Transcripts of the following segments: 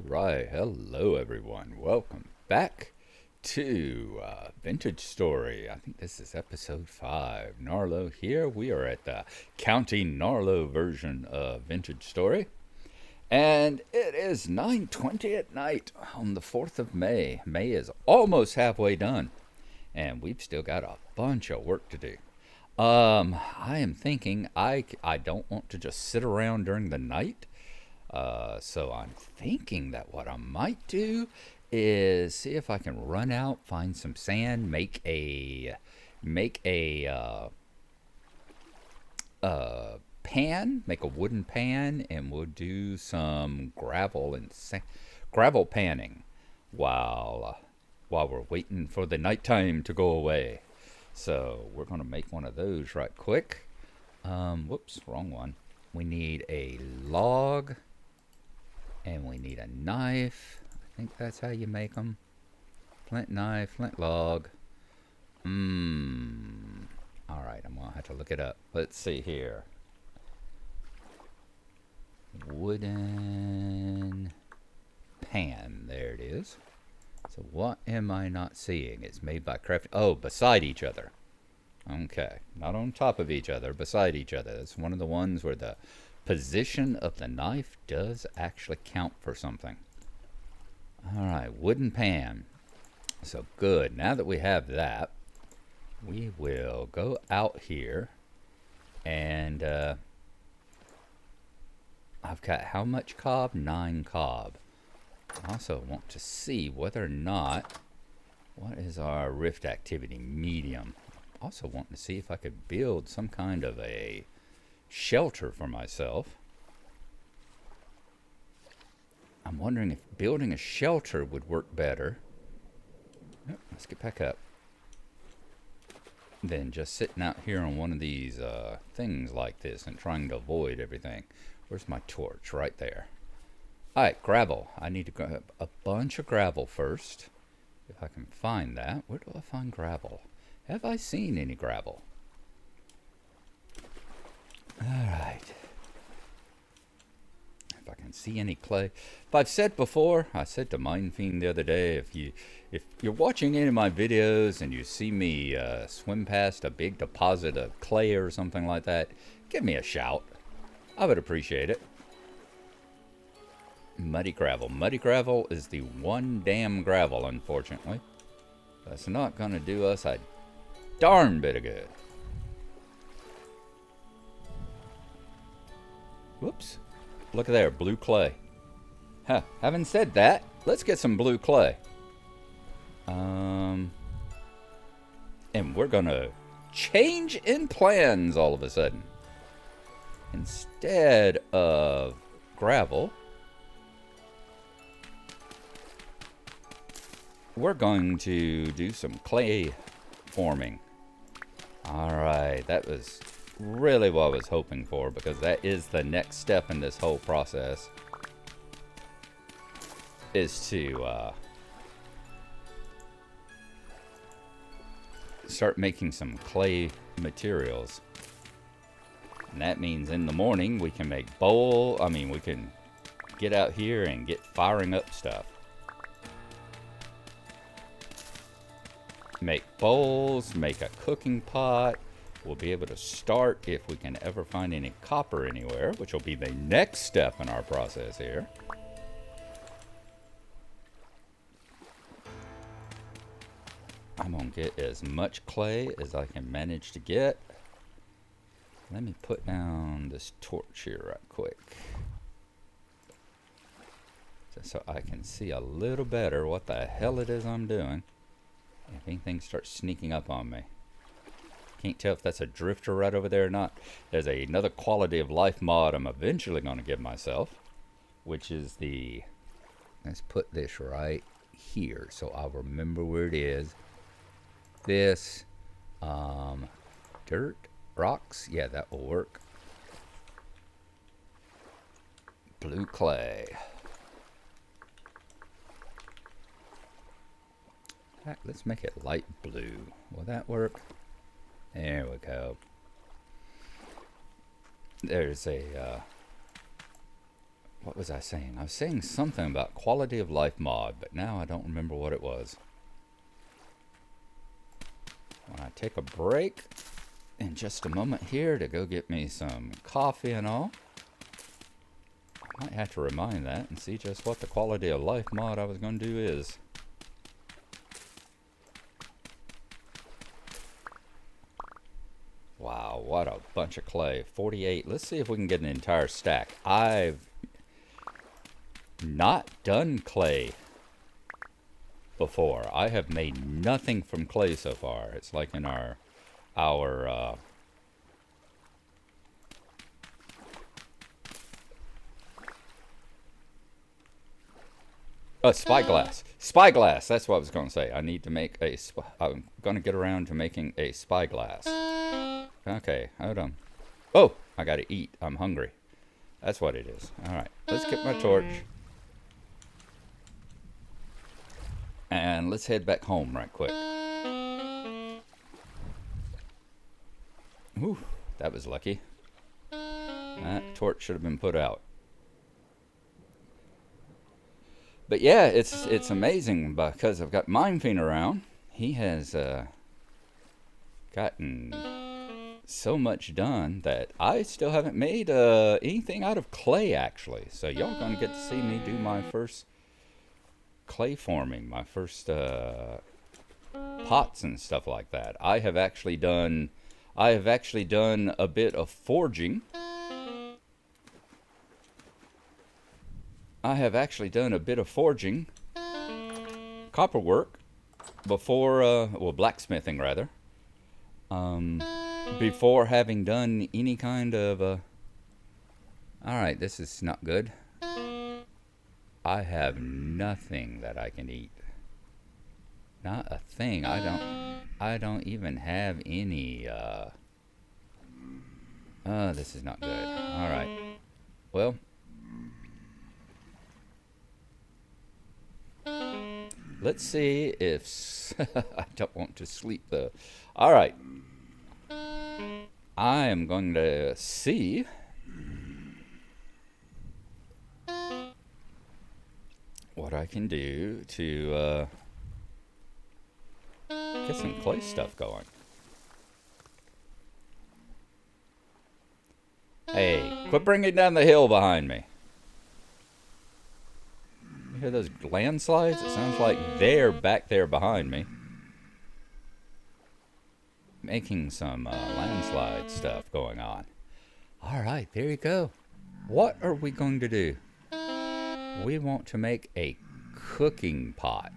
right, hello everyone. Welcome back to Vintage Story. I think this is episode 5. Narlo here. We are at the County Narlo version of Vintage Story. And it is 9:20 at night on the 4th of May. May is almost halfway done. And we've still got a bunch of work to do. I am thinking I don't want to just sit around during the night. So I'm thinking that what I might do is see if I can run out, find some sand, make a pan, make a wooden pan, and we'll do some gravel panning while we're waiting for the nighttime to go away. So we're gonna make one of those right quick. Whoops, wrong one. We need a log and we need a knife. I think that's how you make them. Flint knife, flint log. Alright, I'm going to have to look it up. Let's see here. Wooden pan. There it is. So what am I not seeing? It's made by crafting. Oh, beside each other. Okay. Not on top of each other, beside each other. It's one of the ones where the position of the knife does actually count for something. Alright, wooden pan. So good. Now that we have that, we will go out here and I've got how much cob? 9 cob. I also want to see whether or not, what is our rift activity? Medium. Also want to see if I could build some kind of a shelter for myself. I'm wondering if building a shelter would work better. Yep, let's get back up. Than just sitting out here on one of these things like this and trying to avoid everything. Where's my torch? Right there. Alright, gravel. I need to grab a bunch of gravel first. If I can find that. Where do I find gravel? Have I seen any gravel? Alright. If I can see any clay. If I've said before, I said to Mindfiend the other day, if you're watching any of my videos and you see me swim past a big deposit of clay or something like that, give me a shout. I would appreciate it. Muddy gravel. Muddy gravel is the one damn gravel, unfortunately. That's not going to do us a darn bit of good. Whoops. Look at there, blue clay. Huh, having said that, let's get some blue clay. And we're gonna change in plans all of a sudden. Instead of gravel, we're going to do some clay forming. Alright, that was really what I was hoping for, because that is the next step in this whole process, is to start making some clay materials. And that means in the morning we can make we can get out here and get firing up stuff. Make bowls, make a cooking pot. We'll be able to start, if we can ever find any copper anywhere, which will be the next step in our process here. I'm going to get as much clay as I can manage to get. Let me put down this torch here right quick, so I can see a little better what the hell it is I'm doing. If anything starts sneaking up on me. Can't tell if that's a drifter right over there or not. There's another quality of life mod I'm eventually going to give myself, which is the, let's put this right here so I'll remember where it is. This dirt, rocks, yeah, that will work. Blue clay. Let's make it light blue. Will that work? There we go. There's a What was I saying? I was saying something about quality of life mod, but now I don't remember what it was. When I take a break in just a moment here to go get me some coffee and all, I might have to remind that and see just what the quality of life mod I was going to do is. Wow, what a bunch of clay. 48. Let's see if we can get an entire stack. I've not done clay before. I have made nothing from clay so far. It's like in our spyglass. Spyglass, that's what I was going to say. I need to make a I'm going to get around to making a spyglass. Okay, hold on. Oh, I got to eat. I'm hungry. That's what it is. All right, let's get my torch. And let's head back home right quick. Ooh, that was lucky. That torch should have been put out. But yeah, it's amazing because I've got Mindfiend around. He has gotten so much done that I still haven't made anything out of clay, actually. So y'all gonna get to see me do my first clay forming, my first pots and stuff like that. I have actually done a bit of forging. Copper work, before, well, blacksmithing rather, before having done any kind of, alright, this is not good. I have nothing that I can eat. Not a thing. I don't even have any, this is not good. Alright. Well, let's see if... I don't want to sleep, though. Alright. I am going to see... what I can do to get some clay stuff going. Hey, quit bringing down the hill behind me. You hear those landslides? It sounds like they're back there behind me, making some landslide stuff going on. Alright, there you go. What are we going to do? We want to make a cooking pot,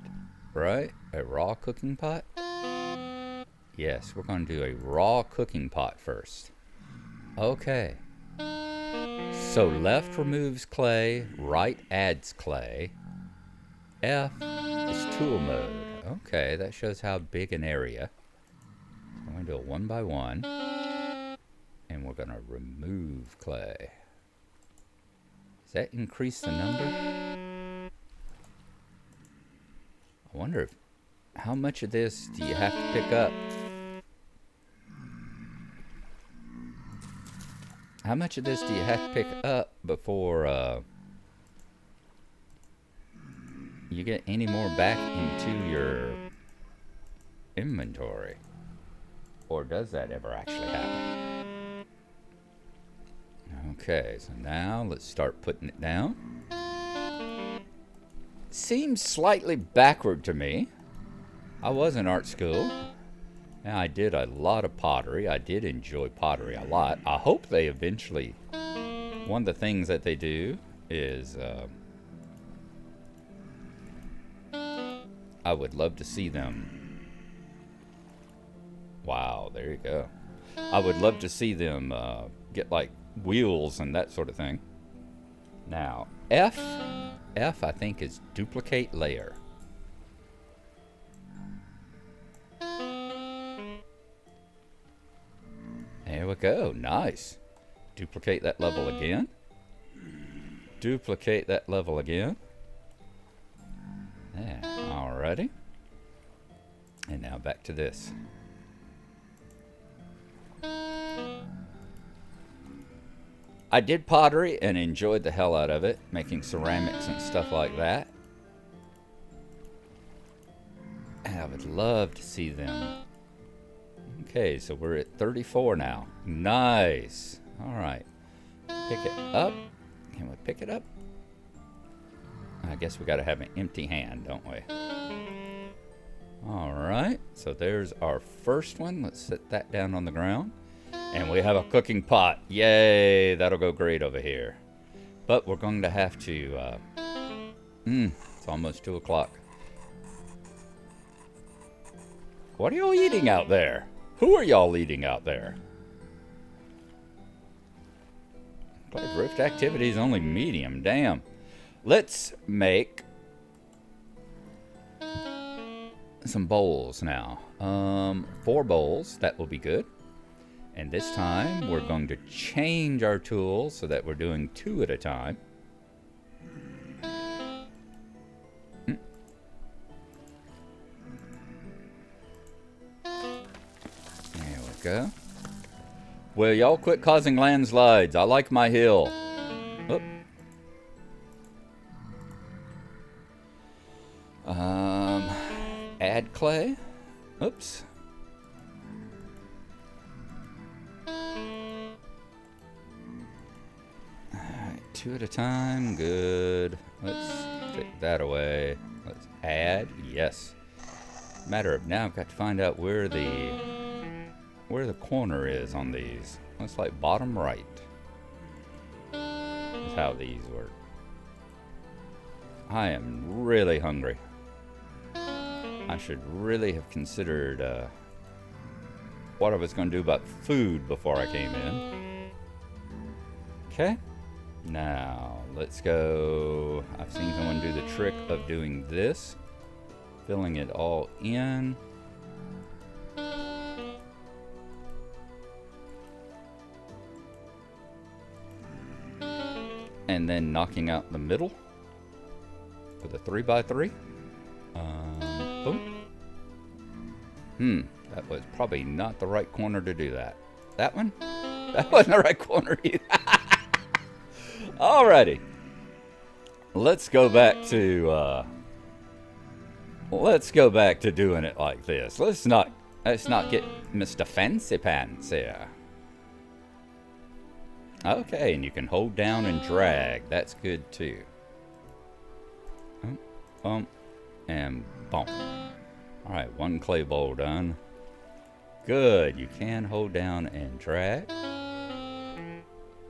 right? A raw cooking pot? Yes, we're going to do a raw cooking pot first. Okay. So left removes clay, right adds clay. F is tool mode. Okay, that shows how big an area. I'm going to do it one by one. And we're going to remove clay. Does that increase the number? I wonder if, how much of this do you have to pick up? How much of this do you have to pick up before you get any more back into your inventory? Or does that ever actually happen? Okay, so now let's start putting it down. Seems slightly backward to me. I was in art school, and I did a lot of pottery. I did enjoy pottery a lot. I hope they eventually... One of the things that they do is... I would love to see them... Wow, there you go. I would love to see them get, like, wheels and that sort of thing. Now, F I think is duplicate layer. There we go, nice. Duplicate that level again. Duplicate that level again. Yeah, alrighty. And now back to this. I did pottery and enjoyed the hell out of it, making ceramics and stuff like that. And I would love to see them. Okay, so we're at 34 now. Nice. All right. Pick it up. Can we pick it up? I guess we got to have an empty hand, don't we? All right. So there's our first one. Let's set that down on the ground. And we have a cooking pot. Yay. That'll go great over here. But we're going to have to... it's almost 2 o'clock. What are y'all eating out there? Who are y'all eating out there? Played Rift activities only medium. Damn. Let's make some bowls now. 4 bowls. That will be good. And this time we're going to change our tools so that we're doing 2 at a time. There we go. Will y'all quit causing landslides? I like my hill. Oop. Add clay. Oops. Alright, 2 at a time. Good. Let's take that away. Let's add. Yes. Matter of now, I've got to find out where the corner is on these. Looks like bottom right. That's how these work. I am really hungry. I should really have considered what I was going to do about food before I came in. Okay. Now, let's go. I've seen someone do the trick of doing this. Filling it all in. And then knocking out the middle with a 3x3. Boom. That was probably not the right corner to do that. That one? That wasn't the right corner either. Alrighty. Let's go back to doing it like this. Let's not get Mr. Fancy Pants here. Okay, and you can hold down and drag. That's good too. Bump and bump. Alright, 1 clay bowl done. Good. You can hold down and drag.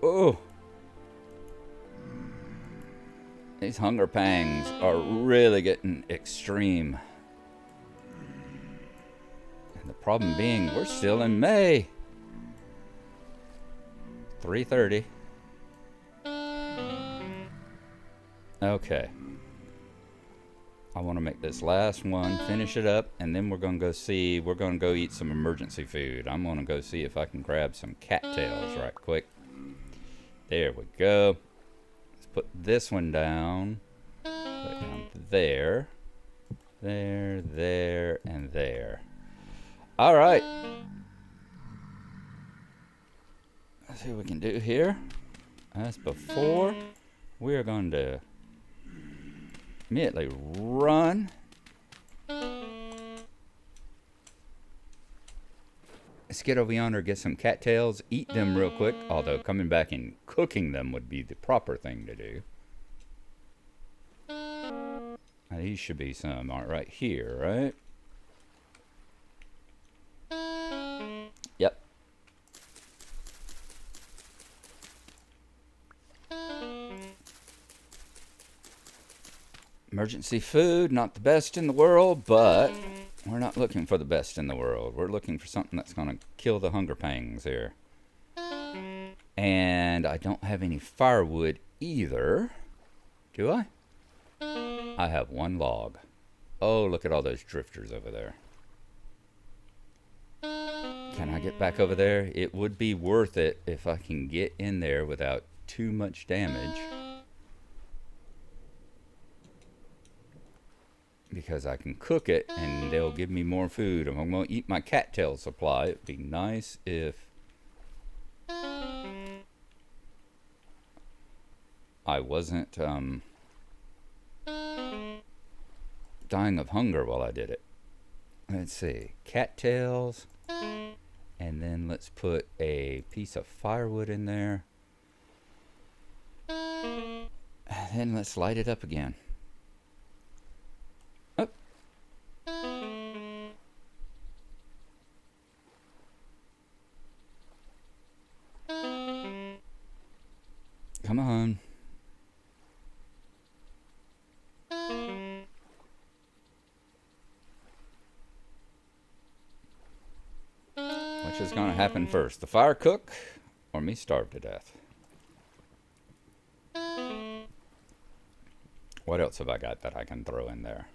Oh! These hunger pangs are really getting extreme. And the problem being, we're still in May. 3:30. Okay. I want to make this last one, finish it up, and then we're going to go eat some emergency food. I'm going to go see if I can grab some cattails right quick. There we go. Let's put this one down. Put it down there. There, and there. All right. Let's see what we can do here. As before, we are going to immediately run. Let's get over yonder, get some cattails, eat them real quick, although coming back and cooking them would be the proper thing to do. Now, these should be some right here, right? Yep. Emergency food, not the best in the world, but we're not looking for the best in the world. We're looking for something that's going to kill the hunger pangs here. And I don't have any firewood either. Do I? I have 1 log. Oh, look at all those drifters over there. Can I get back over there? It would be worth it if I can get in there without too much damage. Because I can cook it and they'll give me more food. If I'm going to eat my cattail supply, it'd be nice if I wasn't dying of hunger while I did it. Let's see, cattails, and then let's put a piece of firewood in there. And then let's light it up again. Oh. Come on. Which is going to happen first? The fire cook or me starve to death? What else have I got that I can throw in there?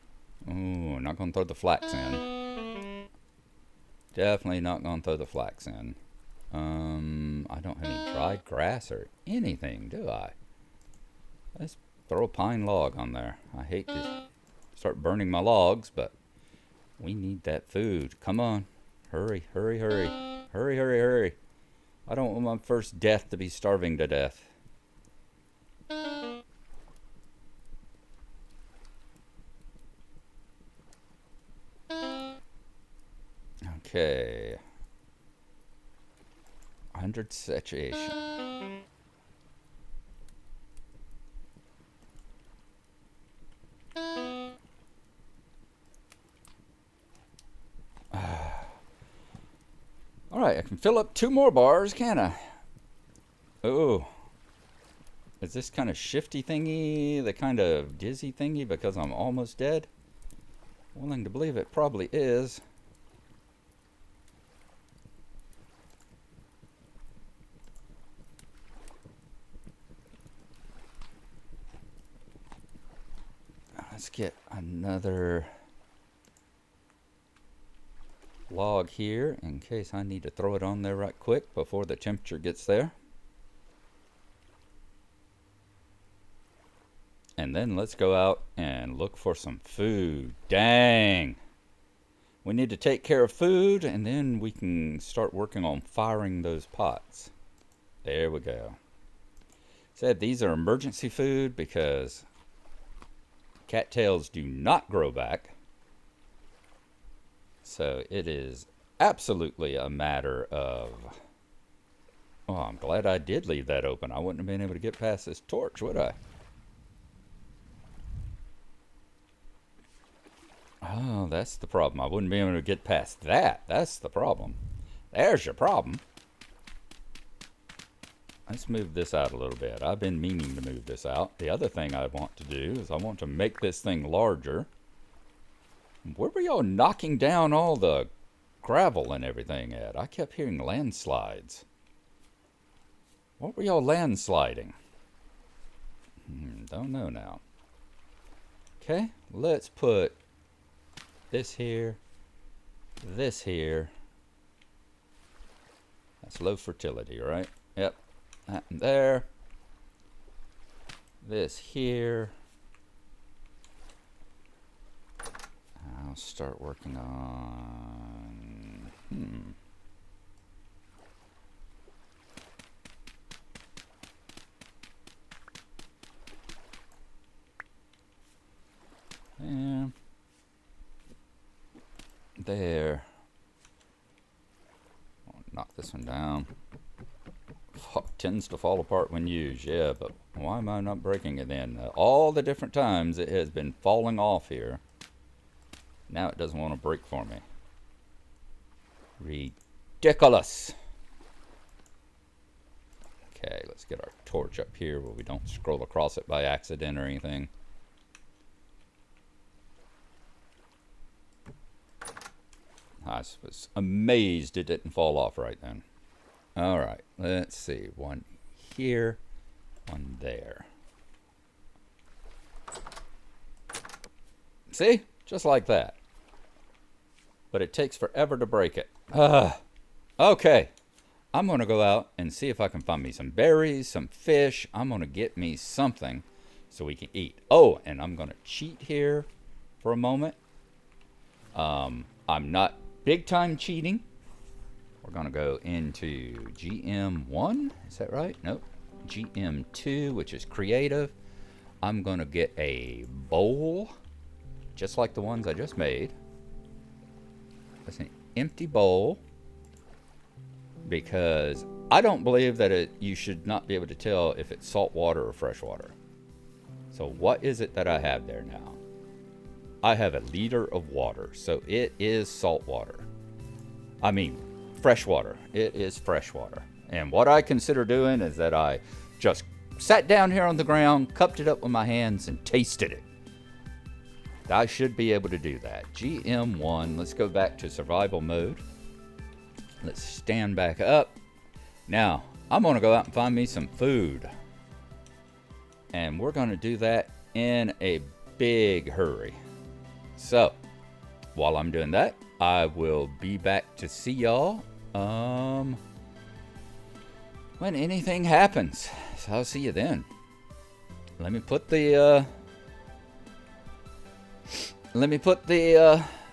Ooh, not going to throw the flax in. Definitely not going to throw the flax in. I don't have any dried grass or anything, do I? Let's throw a pine log on there. I hate to start burning my logs, but we need that food. Come on. Hurry, hurry, hurry. Hurry, hurry, hurry. I don't want my first death to be starving to death. Okay. 100 saturation. Alright, I can fill up 2 more bars, can I? Oh. Is this kind of shifty thingy the kind of dizzy thingy because I'm almost dead? Willing to believe it probably is. Let's get another log here in case I need to throw it on there right quick before the temperature gets there. And then let's go out and look for some food. Dang! We need to take care of food and then we can start working on firing those pots. There we go. Said these are emergency food because cattails do not grow back. So it is absolutely a matter of... Oh, I'm glad I did leave that open. I wouldn't have been able to get past this torch, would I? Oh, that's the problem. I wouldn't be able to get past that. That's the problem. There's your problem. Let's move this out a little bit. I've been meaning to move this out. The other thing I want to do is I want to make this thing larger. Where were y'all knocking down all the gravel and everything at? I kept hearing landslides. What were y'all landsliding? Don't know now. Okay, let's put this here, this here. That's low fertility, right? Yep, that and there. This here. I'll start working on... Yeah. There. I'll knock this one down. Tends to fall apart when used, yeah, but why am I not breaking it then? All the different times it has been falling off here. Now it doesn't want to break for me. Ridiculous. Okay, let's get our torch up here where we don't scroll across it by accident or anything. I was amazed it didn't fall off right then. Alright, let's see. One here, one there. See? Just like that. But it takes forever to break it. Okay. I'm going to go out and see if I can find me some berries, some fish. I'm going to get me something so we can eat. Oh, and I'm going to cheat here for a moment. I'm not big time cheating. We're going to go into GM1. Is that right? Nope. GM2, which is creative. I'm going to get a bowl, just like the ones I just made. That's an empty bowl, because I don't believe that you should not be able to tell if it's salt water or fresh water. So what is it that I have there now? I have a liter of water, so it is salt water. I mean, fresh water. It is fresh water. And what I consider doing is that I just sat down here on the ground, cupped it up with my hands, and tasted it. I should be able to do that. GM1, let's go back to survival mode. Let's stand back up. Now, I'm going to go out and find me some food. And we're going to do that in a big hurry. So, while I'm doing that, I will be back to see y'all when anything happens. So I'll see you then. Let me put the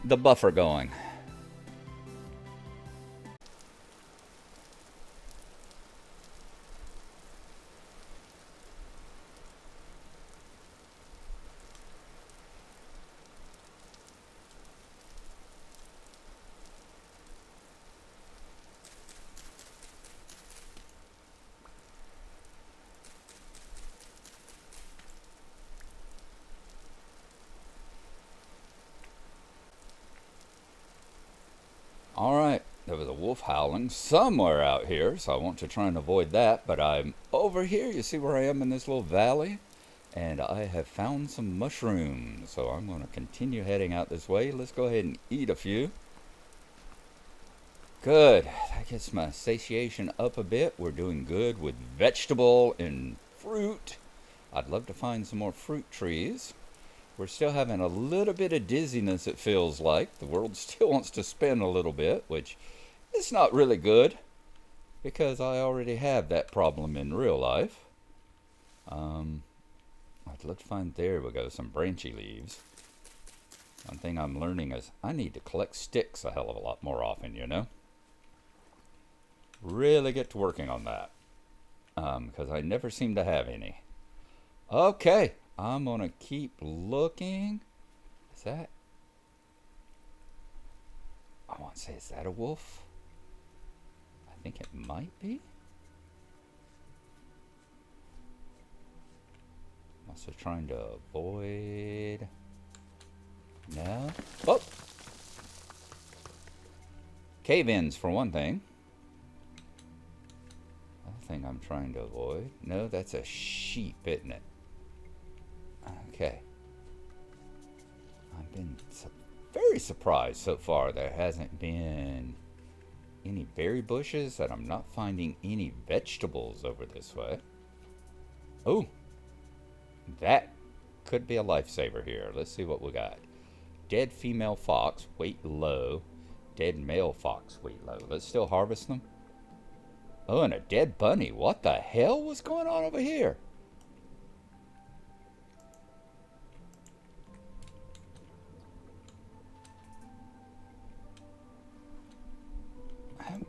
buffer going. Alright, there was a wolf howling somewhere out here, so I want to try and avoid that, but I'm over here. You see where I am in this little valley? And I have found some mushrooms, so I'm going to continue heading out this way. Let's go ahead and eat a few. Good, that gets my satiation up a bit. We're doing good with vegetable and fruit. I'd love to find some more fruit trees. We're still having a little bit of dizziness, it feels like. The world still wants to spin a little bit, which is not really good, because I already have that problem in real life. I'd love to find, there we go, some branchy leaves. One thing I'm learning is I need to collect sticks a hell of a lot more often, you know? Really get to working on that, because I never seem to have any. Okay. I'm going to keep looking. Is that? I want to say, is that a wolf? I think it might be. I'm also trying to avoid. No. Oh! Cave-ins, for one thing. Other thing I'm trying to avoid. No, that's a sheep, isn't it? Okay. I've been very surprised so far there hasn't been any berry bushes, that I'm not finding any vegetables over this way. Oh, that could be a lifesaver here. Let's see what we got. Dead female fox, weight low. Dead male fox, weight low. Let's still harvest them. Oh, and a dead bunny. What the hell was going on over here?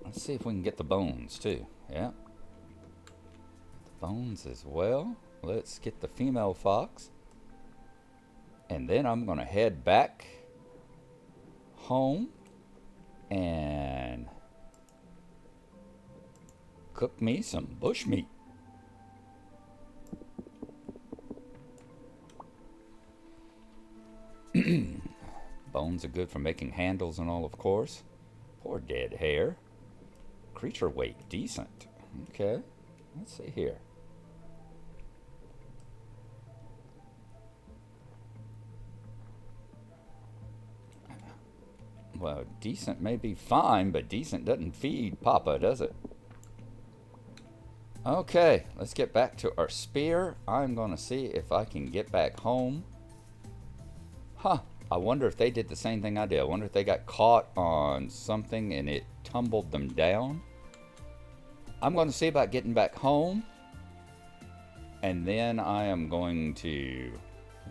Let's see if we can get the bones too. Yeah. The bones as well. Let's get the female fox. And then I'm going to head back home and cook me some bush meat. Bones are good for making handles and all, of course. Poor dead hare. Creature weight, decent. Okay, let's see here. Well, decent may be fine, but decent doesn't feed Papa, does it? Okay, let's get back to our spear. I'm going to see if I can get back home. Huh, I wonder if they did the same thing I did. I wonder if they got caught on something and it tumbled them down. I'm going to see about getting back home. And then I am going to...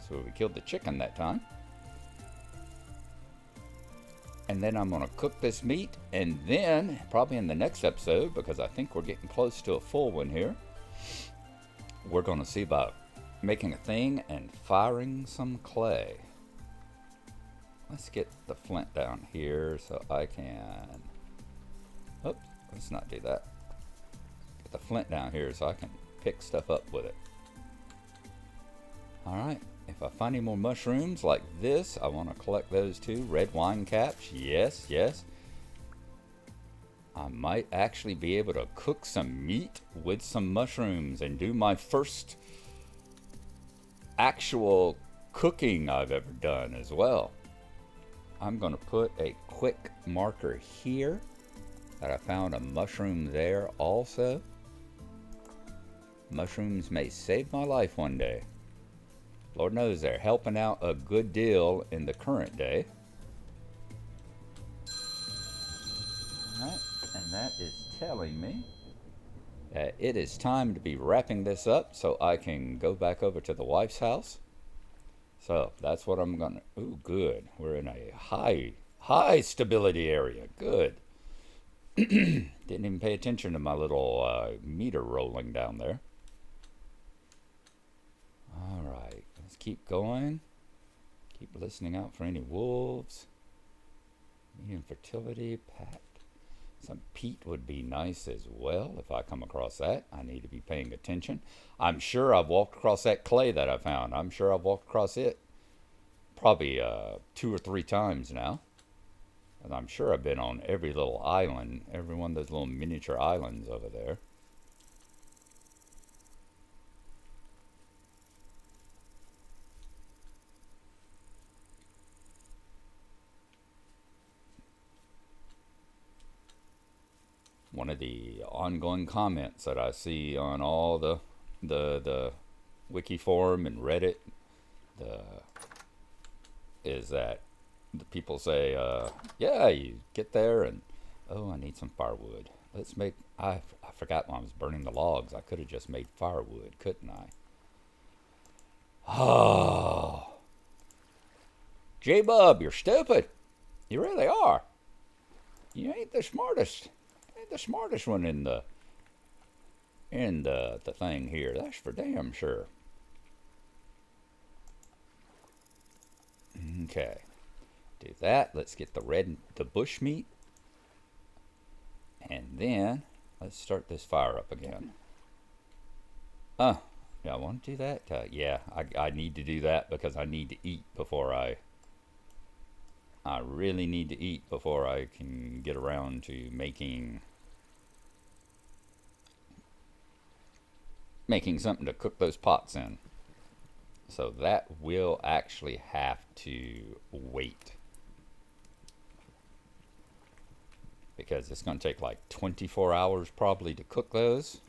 So we killed the chicken that time. And then I'm going to cook this meat. And then, probably in the next episode, because I think we're getting close to a full one here, we're going to see about making a thing and firing some clay. Let's get the flint down here so I can... Oops, let's not do that. Get the flint down here so I can pick stuff up with it. Alright, if I find any more mushrooms like this, I want to collect those too. Red wine caps, yes, yes. I might actually be able to cook some meat with some mushrooms and do my first actual cooking I've ever done as well. I'm going to put a quick marker here that I found a mushroom there also. Mushrooms may save my life one day. Lord knows they're helping out a good deal in the current day. Alright, and that is telling me that it is time to be wrapping this up so I can go back over to the wife's house. So that's what I'm gonna... Ooh, good. We're in a high stability area. Good. Didn't even pay attention to my little meter rolling down there. Alright, let's keep going. Keep listening out for any wolves. Medium fertility, packed. Some peat would be nice as well if I come across that. I need to be paying attention. I'm sure I've walked across that clay that I found. I'm sure I've walked across it probably 2 or 3 times now. And I'm sure I've been on every little island, every one of those little miniature islands over there. One of the ongoing comments that I see on all the wiki forum and Reddit is that the people say, yeah, you get there and, oh, I need some firewood. Let's make... I forgot when I was burning the logs. I could have just made firewood, couldn't I? Oh. J-Bub, you're stupid. You really are. You ain't the smartest. The smartest one in the thing here. That's for damn sure. Okay, do that. Let's get the bush meat, and then let's start this fire up again. Yeah, I want to do that. Yeah, I need to do that because I need to eat before I really need to eat before I can get around to making something to cook those pots in. So that will actually have to wait, because it's going to take like 24 hours probably to cook those.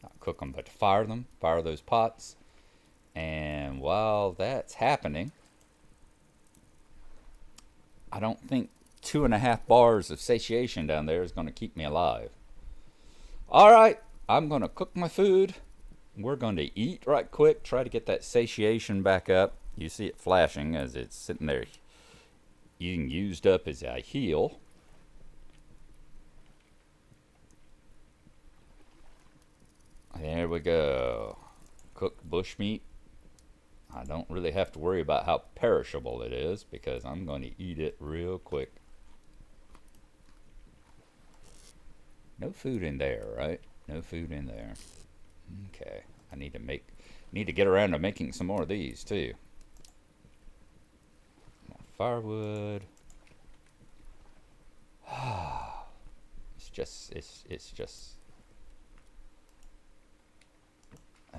Not cook them, but to fire them, fire those pots. And while that's happening, I don't think 2.5 bars of satiation down there is going to keep me alive. Alright, I'm going to cook my food. We're going to eat right quick, try to get that satiation back up. You see it flashing as it's sitting there being used up as I heal. There we go. Cooked bushmeat. I don't really have to worry about how perishable it is because I'm going to eat it real quick. No food in there, right? No food in there. Okay, I need to get around to making some more of these too. More firewood.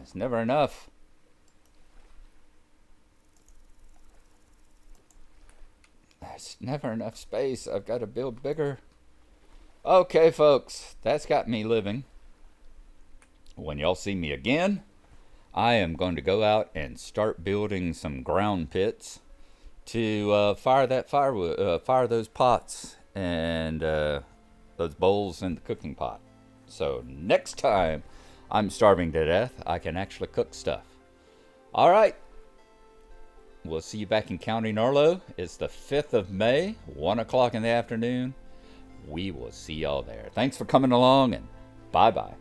It's never enough. There's never enough space. I've got to build bigger. Okay, folks, that's got me living. When y'all see me again, I am going to go out and start building some ground pits to fire that firewood, fire those pots and those bowls in the cooking pot. So next time I'm starving to death, I can actually cook stuff. All right. We'll see you back in County Narlo. It's the 5th of May, 1 o'clock in the afternoon. We will see y'all there. Thanks for coming along, and bye-bye.